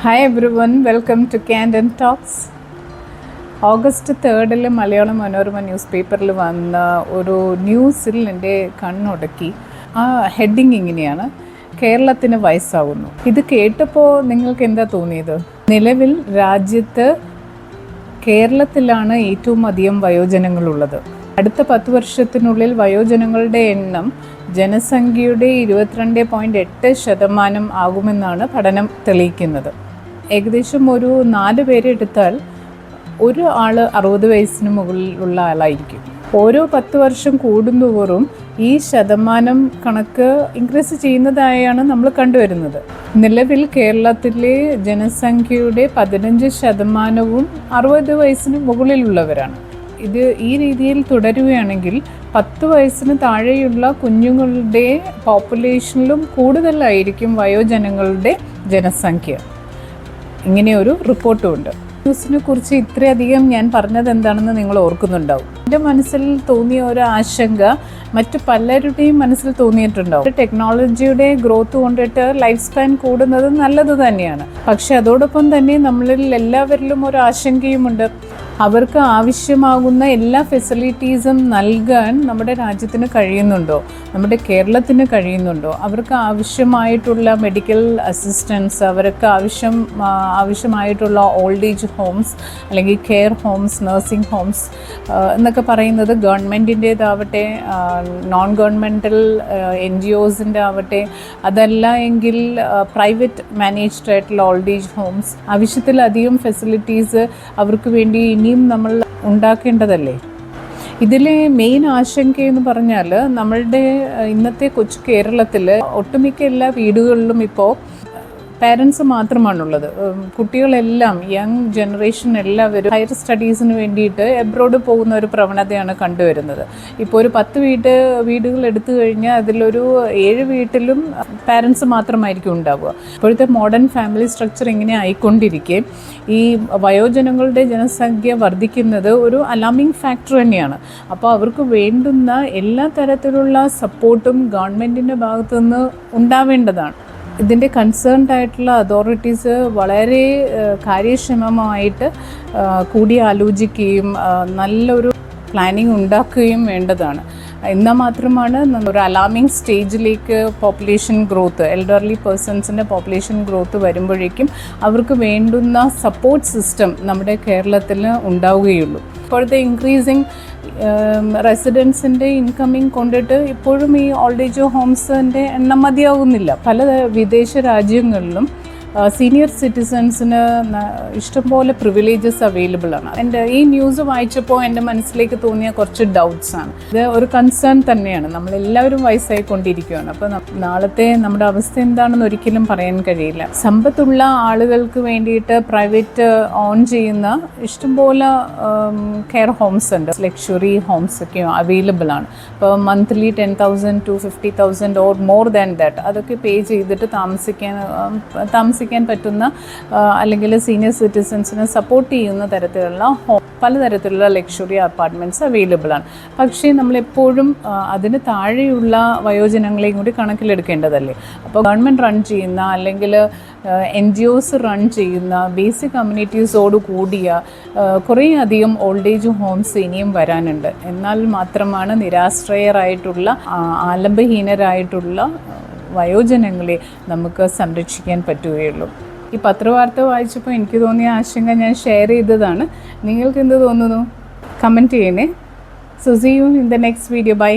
Hi everyone, welcome to Candid Talks. August 3 Malayala Manorama news പേപ്പറിൽ വന്ന ഒരു ന്യൂസിൽ എൻ്റെ കണ്ണുടക്കി. ആ ഹെഡിങ് ഇങ്ങനെയാണ്: കേരളത്തിന് വയസ്സാവുന്നു. ഇത് കേട്ടപ്പോൾ നിങ്ങൾക്ക് എന്താ തോന്നിയത്? നിലവിൽ രാജ്യത്ത് കേരളത്തിലാണ് ഏറ്റവും അധികം വയോജനങ്ങളുള്ളത്. അടുത്ത 10 വർഷത്തിനുള്ളിൽ വയോജനങ്ങളുടെ എണ്ണം ജനസംഖ്യയുടെ 22.8% ആകുമെന്നാണ് പഠനം തെളിയിക്കുന്നത്. ഏകദേശം ഒരു 4 പേരെ എടുത്താൽ ഒരു ആൾ 60 വയസ്സിന് മുകളിലുള്ള ആളായിരിക്കും. ഓരോ 10 വർഷം കൂടുന്തോറും ഈ ശതമാനം കണക്ക് ഇൻക്രീസ് ചെയ്യുന്നതായാണ് നമ്മൾ കണ്ടുവരുന്നത്. നിലവിൽ കേരളത്തിലെ ജനസംഖ്യയുടെ 15% 60 വയസ്സിന് മുകളിലുള്ളവരാണ്. ഇത് ഈ രീതിയിൽ തുടരുകയാണെങ്കിൽ 10 വയസ്സിന് താഴെയുള്ള കുഞ്ഞുങ്ങളുടെ പോപ്പുലേഷനിലും കൂടുതലായിരിക്കും വയോജനങ്ങളുടെ ജനസംഖ്യ. ഇങ്ങനെയൊരു റിപ്പോർട്ടുമുണ്ട്. ന്യൂസിനെ കുറിച്ച് ഇത്രയധികം ഞാൻ പറഞ്ഞത് എന്താണെന്ന് നിങ്ങൾ ഓർക്കുന്നുണ്ടാവും. എൻ്റെ മനസ്സിൽ തോന്നിയ ഒരു ആശങ്ക മറ്റു പലരുടെയും മനസ്സിൽ തോന്നിയിട്ടുണ്ടാവും. ടെക്നോളജിയുടെ ഗ്രോത്ത് കൊണ്ടിട്ട് ലൈഫ് സ്പാൻ കൂടുന്നത് നല്ലത് തന്നെയാണ്. പക്ഷെ അതോടൊപ്പം തന്നെ നമ്മളിൽ എല്ലാവരിലും ഒരു ആശങ്കയുമുണ്ട്. അവർക്ക് ആവശ്യമാകുന്ന എല്ലാ ഫെസിലിറ്റീസും നൽകാൻ നമ്മുടെ രാജ്യത്തിന് കഴിയുന്നുണ്ടോ, നമ്മുടെ കേരളത്തിന് കഴിയുന്നുണ്ടോ? അവർക്ക് ആവശ്യമായിട്ടുള്ള മെഡിക്കൽ അസിസ്റ്റൻസ്, അവർക്ക് ആവശ്യമായിട്ടുള്ള ഓൾഡ് ഏജ് ഹോംസ് അല്ലെങ്കിൽ കെയർ ഹോംസ്, നഴ്സിംഗ് ഹോംസ് എന്നൊക്കെ പറയുന്നത് ഗവൺമെൻറ്റിൻ്റേതാവട്ടെ നോൺ ഗവൺമെൻറ്റൽ NGOസിൻ്റെ ആവട്ടെ, അതല്ല എങ്കിൽ പ്രൈവറ്റ് മാനേജ്ഡ് ആയിട്ടുള്ള ഓൾഡ് ഏജ് ഹോംസ്, ആവശ്യത്തിലധികം ഫെസിലിറ്റീസ് അവർക്ക് വേണ്ടി ഇനിയും നമ്മൾ ഉണ്ടാക്കേണ്ടതല്ലേ? ഇതിലെ മെയിൻ ആശങ്കയെന്ന് പറഞ്ഞാൽ നമ്മളുടെ ഇന്നത്തെ കൊച്ചു കേരളത്തിൽ ഒട്ടുമിക്ക എല്ലാ വീടുകളിലും ഇപ്പോൾ പാരൻസ് മാത്രമാണുള്ളത്. കുട്ടികളെല്ലാം, യങ് ജനറേഷൻ എല്ലാവരും ഹയർ സ്റ്റഡീസിന് വേണ്ടിയിട്ട് എബ്രോഡ് പോകുന്ന ഒരു പ്രവണതയാണ് കണ്ടുവരുന്നത്. ഇപ്പോൾ ഒരു 10 വീടുകൾ എടുത്തു കഴിഞ്ഞാൽ അതിലൊരു 7 വീട്ടിലും പാരൻസ് മാത്രമായിരിക്കും ഉണ്ടാവുക. ഇപ്പോഴത്തെ മോഡേൺ ഫാമിലി സ്ട്രക്ചർ ഇങ്ങനെ ആയിക്കൊണ്ടിരിക്കെ ഈ വയോജനങ്ങളുടെ ജനസംഖ്യ വർദ്ധിക്കുന്നത് ഒരു അലാമിംഗ് ഫാക്ടർ തന്നെയാണ്. അപ്പോൾ അവർക്ക് വേണ്ടുന്ന എല്ലാ തരത്തിലുള്ള സപ്പോർട്ടും ഗവൺമെൻറ്റിൻ്റെ ഭാഗത്തുനിന്ന് ഉണ്ടാവേണ്ടതാണ്. ഇതിൻ്റെ കൺസേൺഡ് ആയിട്ടുള്ള അതോറിറ്റീസ് വളരെ കാര്യക്ഷമമായിട്ട് കൂടിയാലോചിക്കുകയും നല്ലൊരു പ്ലാനിങ് ഉണ്ടാക്കുകയും വേണ്ടതാണ്. എന്നാൽ മാത്രമാണ് ഒരു അലാമിംഗ് സ്റ്റേജിലേക്ക് പോപ്പുലേഷൻ ഗ്രോത്ത്, എൽഡർലി പേഴ്സൺസിൻ്റെ പോപ്പുലേഷൻ ഗ്രോത്ത് വരുമ്പോഴേക്കും അവർക്ക് വേണ്ടുന്ന സപ്പോർട്ട് സിസ്റ്റം നമ്മുടെ കേരളത്തിൽ ഉണ്ടാവുകയുള്ളൂ. ഇപ്പോഴത്തെ ഇൻക്രീസിങ് റെസിഡൻസിൻ്റെ ഇൻകമിങ് കൊണ്ടിട്ട് ഇപ്പോഴും ഈ ഓൾഡ് ഏജ് ഹോംസിൻ്റെ എണ്ണം മതിയാകുന്നില്ല. പല വിദേശ രാജ്യങ്ങളിലും സീനിയർ സിറ്റിസൺസിന് ഇഷ്ടംപോലെ പ്രിവിലേജസ് അവൈലബിൾ ആണ്. ഈ ന്യൂസ് വായിച്ചപ്പോൾ എൻ്റെ മനസ്സിലേക്ക് തോന്നിയ കുറച്ച് ഡൗട്ട്സാണ്. ഇത് ഒരു കൺസേൺ തന്നെയാണ്. നമ്മളെല്ലാവരും വയസ്സായിക്കൊണ്ടിരിക്കുകയാണ്. അപ്പോൾ നാളത്തെ നമ്മുടെ അവസ്ഥ എന്താണെന്ന് ഒരിക്കലും പറയാൻ കഴിയില്ല. സമ്പത്തുള്ള ആളുകൾക്ക് വേണ്ടിയിട്ട് പ്രൈവറ്റ് ഓൺ ചെയ്യുന്ന ഇഷ്ടംപോലെ കെയർ ഹോംസ് ഉണ്ട്, ലക്ഷറി ഹോംസ് ഒക്കെ അവൈലബിൾ ആണ്. അപ്പോൾ monthly 10,000 to 50,000 or more than that അതൊക്കെ പേ ചെയ്തിട്ട് താമസിക്കാൻ പറ്റുന്ന അല്ലെങ്കിൽ സീനിയർ സിറ്റിസൺസിനെ സപ്പോർട്ട് ചെയ്യുന്ന തരത്തിലുള്ള പലതരത്തിലുള്ള ലക്ഷറി അപ്പാർട്ട്മെൻറ്റ്സ് അവൈലബിൾ ആണ്. പക്ഷേ നമ്മളെപ്പോഴും അതിന് താഴെയുള്ള വയോജനങ്ങളെയും കൂടി കണക്കിലെടുക്കേണ്ടതല്ലേ? അപ്പോൾ ഗവൺമെൻറ് റൺ ചെയ്യുന്ന അല്ലെങ്കിൽ NGOs റൺ ചെയ്യുന്ന ബേസിക് കമ്മ്യൂണിറ്റീസോട് കൂടിയ കുറേ അധികം ഓൾഡ് ഏജ് ഹോംസ് ഇനിയും വരാനുണ്ട്. എന്നാൽ മാത്രമാണ് നിരാശ്രയരായിട്ടുള്ള ആലംബഹീനരായിട്ടുള്ള വയോജനങ്ങളെ നമുക്ക് സംരക്ഷിക്കാൻ പറ്റുകയുള്ളൂ. ഈ പത്രവാർത്ത വായിച്ചപ്പോൾ എനിക്ക് തോന്നിയ ആശങ്ക ഞാൻ ഷെയർ ചെയ്തതാണ്. നിങ്ങൾക്ക് എന്ത് തോന്നുന്നു? കമൻറ്റ് ചെയ്യണേ. So see you in the next video. By.